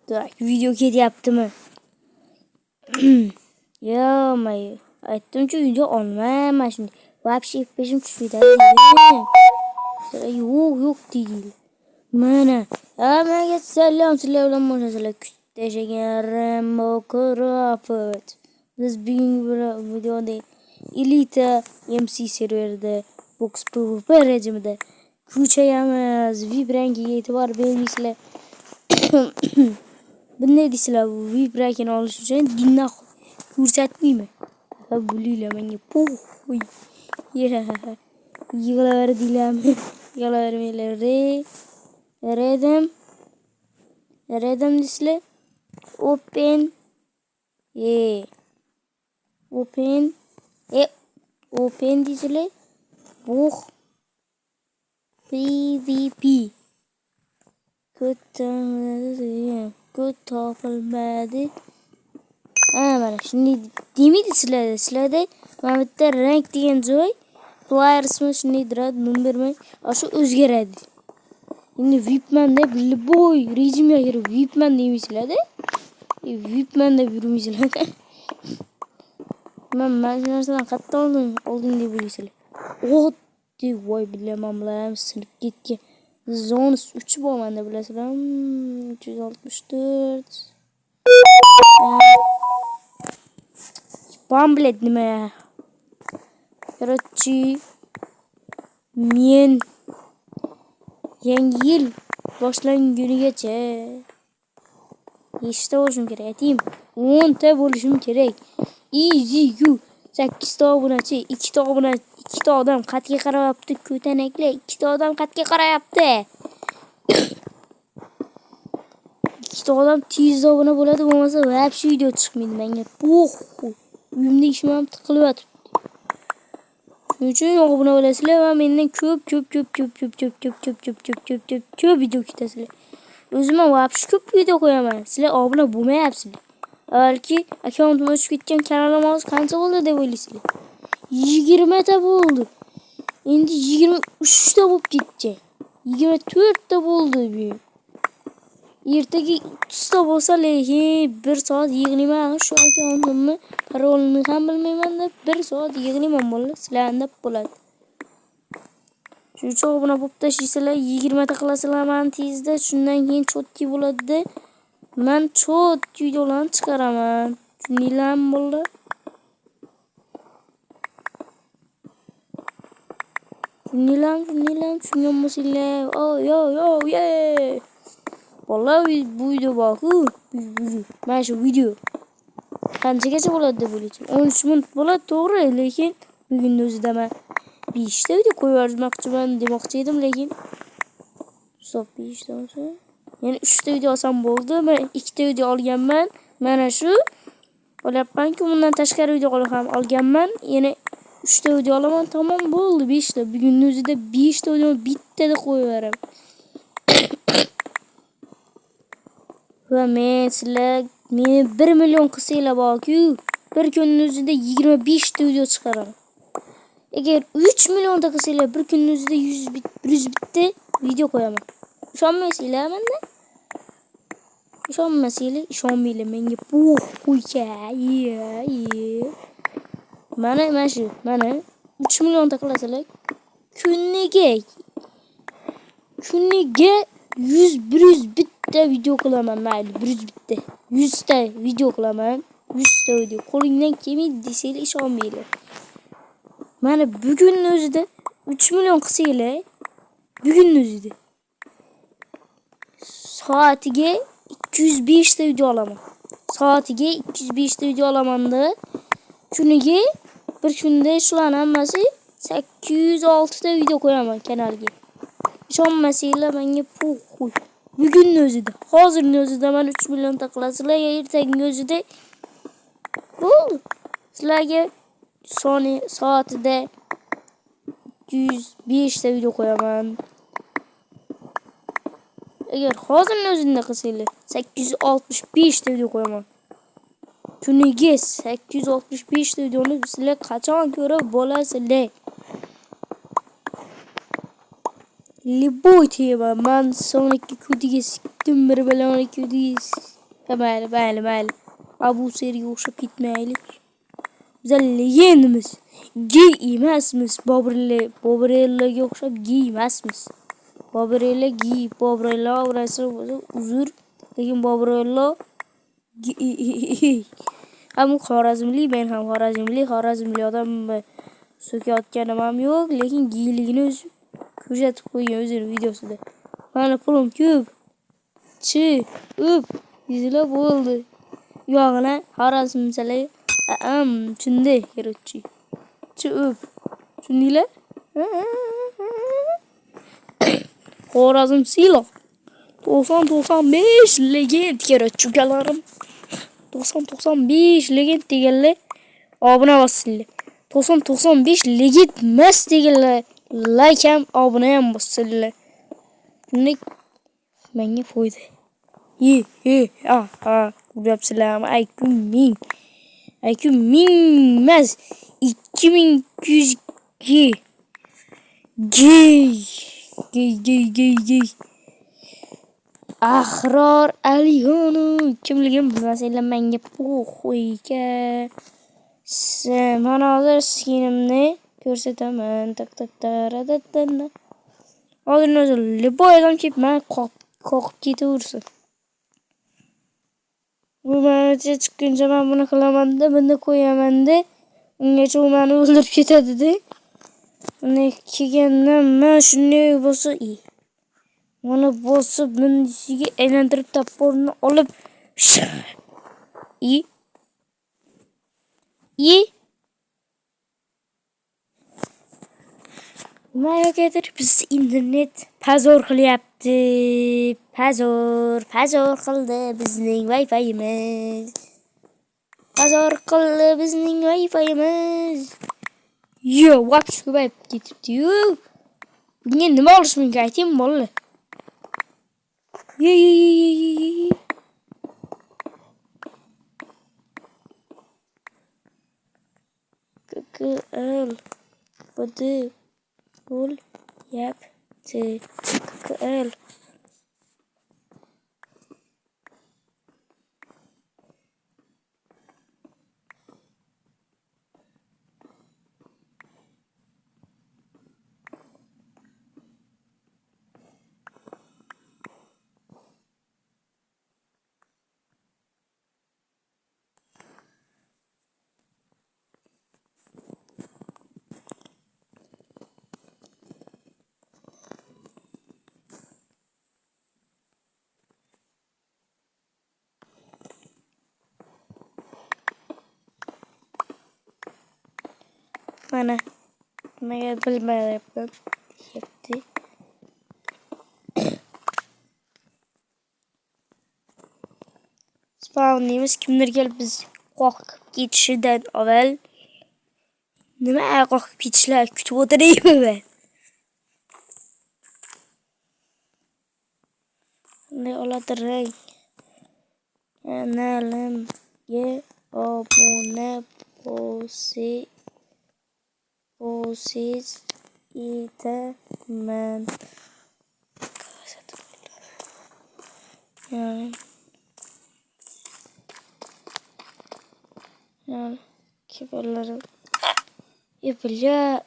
Video ketyaptimi? Yo, aytdim-ku video olmayman shunday. Вообще peşim tushmaydi. Yo'q deydi. Mana, hammaga salom, sizlar bilan munosabatlar kutishlagan Rambo Crawford. Biz bugungi videoda Elite MC serverida box PvP rejimida kuchayamiz. VIP rangiga e'tibor bermaysizlar. Bunday deysizlar, VIP rangini olish uchun dinni ko'rsatmayman. Bo'linglar menga puh. Yig'laver deylarmi? Yig'lavermanglar. Redim deysizlar. Open deysizlar. Buh. PvP. Kötü topilmadi. Mana shunday demaydi sizlarda mana bitta rank degan joy playersmi shunday turadi, nomer bermay shu o'zgaradi. Endi VIPman deb boy rejimga kirib VIPman demaysizlarda. VIPman deb yurmaysizlar. Men shu narsadan qattiq olding deb o'ylaysizlar. Voy bilaman bilan sinib ketgan. Zonus 3 bo'lmanda bilasizlar. 364. Pamflet nima ya? Короче, men yangi yil boshlangunigacha nechta bo'lishim kerak aytayim? 10 ta bo'lishim kerak. Easy you. 8 ta obunachi, 2 ta obunachi, 2 ta odam qatga qarayapti, ko'tanaklar, 2 ta odam qatga qarayapti. 2 ta odam tez obuna bo'ladi, bo'lmasa вообще video chiqmaydi menga. Uyimda ishim ham tiqilyapti. Shuning uchun obuna bo'lasizlar va mendan ko'p video ketasizlar. O'zim ham вообще ko'p video qo'yaman. Sizlar obuna bo'lmayapsizlar. Balki akkauntim o'chib ketgan, kanalim hozir qancha bo'ldi deb o'ylaysizlar. 20 ta bo'ldi. Endi 23 ta bo'lib ketdi. 24 ta bo'ldi bu. Ertaga 30 ta bo'lsa, lekin 1 soat yig'layman shu akkauntimni, parolini ham bilmayman deb 1 soat yig'layman bo'ldi. Sizlarga bo'ladi. Shuning uchun buni bo'lib tashlaysizlar, 20 ta qilasizlar men tezda, shundan keyin chotki bo'ladi. Men chot videolarni chiqaraman. Tushuninglarmi bo'ldi? Tushungan bo'lsanglar. Yo. Vallahi bu video bak-ku. Mana shu video qanchagacha bo'ladi deb o'ylaysiz? 13 minut bo'ladi, to'g'ri, lekin bugunning o'zida men 5 ta video qo'yib yubormoqchiman demoqchi edim, lekin stop 5 ta bo'lsa, ya'ni 3 ta video olsam bo'ldi. Men 2 ta video olganman. Mana shu olyapman-ku, bundan tashqari video ham olganman. Yana 3 ta video olaman, tamom bo'ldi 5 ta. Bugunning o'zida 5 ta video bittada qo'yib yuboraman. Va men sizlar meni 1 million qilsanglar borku, bir kunning o'zida 25 ta video chiqaraman. Agar 3 million ta qilsanglar, bir kunning o'zida 100 bitta video qo'yaman. Ishonmaysizlar menda? Ishonmanglar menga qo'yga. Mana shu, 3 million ta qilasizlar, kuniga 100 bitta video qilaman, mayli 100 bitta. 100 ta video qilaman. 100 ta video. Qo'lingdan kelmaydi desanglar ishonmanglar. Mana bugunning o'zida 3 million qilsanglar, bugunning o'zida soatiga 205 ta video olaman. Soatiga 205 ta video olamanda, kuniga bir kunda shularning hammasi 806 ta video qo'yaman kanalga. Ishonmasanglar menga qo'y. Bugunning o'zida, hozirning o'zida men 3 million ta qilasizlar, ertaning o'zida bo'ldi. Sizlarga soatida 205 ta video qo'yaman. Agar hozirning o'zida qilsanglar, 865 ta video qo'yaman. Kuniga 865 ta videoni sizlar qachon ko'rib bo'lasizlar? Любой tema. Man sonraki videoga sikdim bir bilan videoga Mayli. Bu seriga o'xshab ketmaylik. Bizlar legendamiz. Gey emasmiz. Bobrellarga o'xshab gey emasmiz. Bobrellar gey, Bobrellar orasi uzr, lekin Bobrellar ham Xorazmli, men ham Xorazmli odam so'kayotganim ham yo'q, lekin geyligini o'zi ko'rsatib qo'ygan o'zining videosida. Mana pulim ko'p. Yuzlab bo'ldi. Yog'ina Xorazmchalar shunday kerakchi. Shundaylar. Xorazm silo. 90-95 legend kerakchi ukalarim. 90-95 legend deganlar obuna bossinlar. 90-95 legend emas deganlar like ham obuna ham bossinlar. Shunday menga foyda. Uryapsizlarmi? IQ ming emas, 2200 G. Ahror Aliyxonov kimligim bilmasanglar menga qo'yga. Mana hozir skinimni ko'rsataman. Hozir liboy odam kelib meni qoqib ketaversin. Bu menga chiqquncha men buni qilaman-da, buni qo'yaman-da. Ungacha u meni o'ldirib ketadi-da. Buni kelgandan men shunday bo'lsa, mana bosib bundisiga aylantirib toporni olib Mayagadir biz internet pazor qilyapti. Pazor qildi bizning Wi-Fi'imiz. Voqt ko'payib ketibdi-yu. Bunga nima olish mumkin ayting bolalar? KKL Budi bo'lyapti. KKL mana nimaga bilmayapman deyapti. Spawnimiz kimdir kelib biz qoqib ketishidan avval nima qoqib ketishlar kutib o'tiraymi men? Ne oladirang. Kanalimga obuna bo'lsangiz etaman. Yani kibarlarım yapılıyor.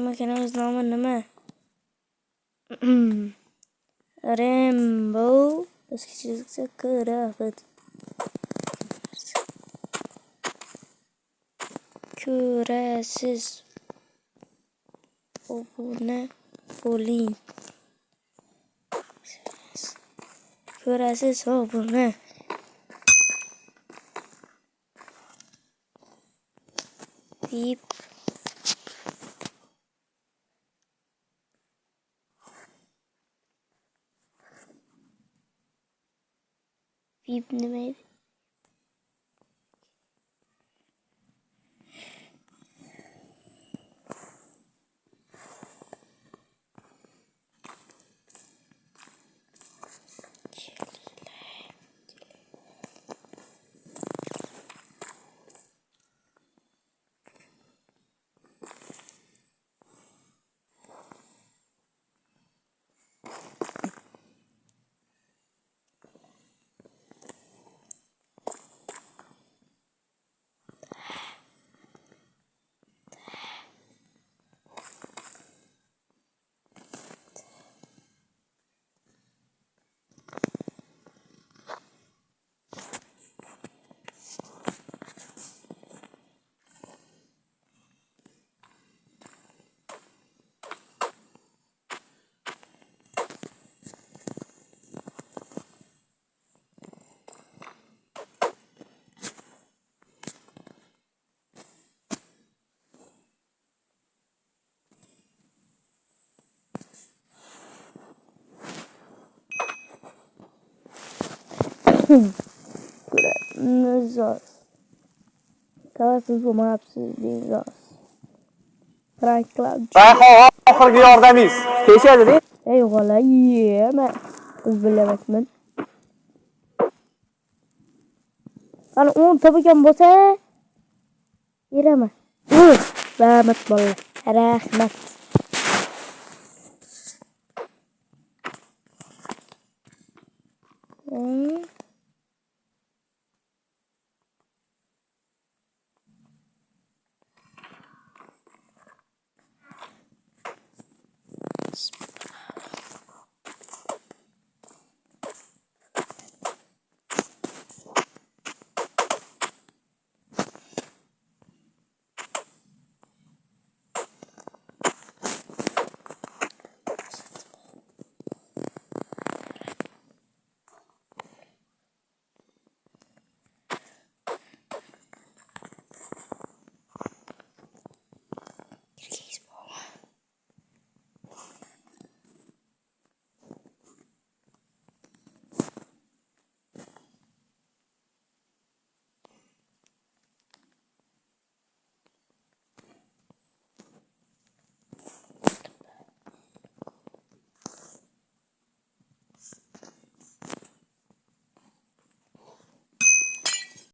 Makinemiz nomi nima? Rainbow eskicha Craft. Ko'rasiz. Obuna bo'ling. ko'rasiz buni. Vip. Vip nima edi? Nizos. Kalasiz bu mapsiz nizos. Frank Cloud. Rayhon oxirgi yordamingiz. Kechadi-da. Ey g'ala, yema. Biz bilamakman. Ana 10 tabakan bo'lsa, beraman. Rahmat bola. Rahmat.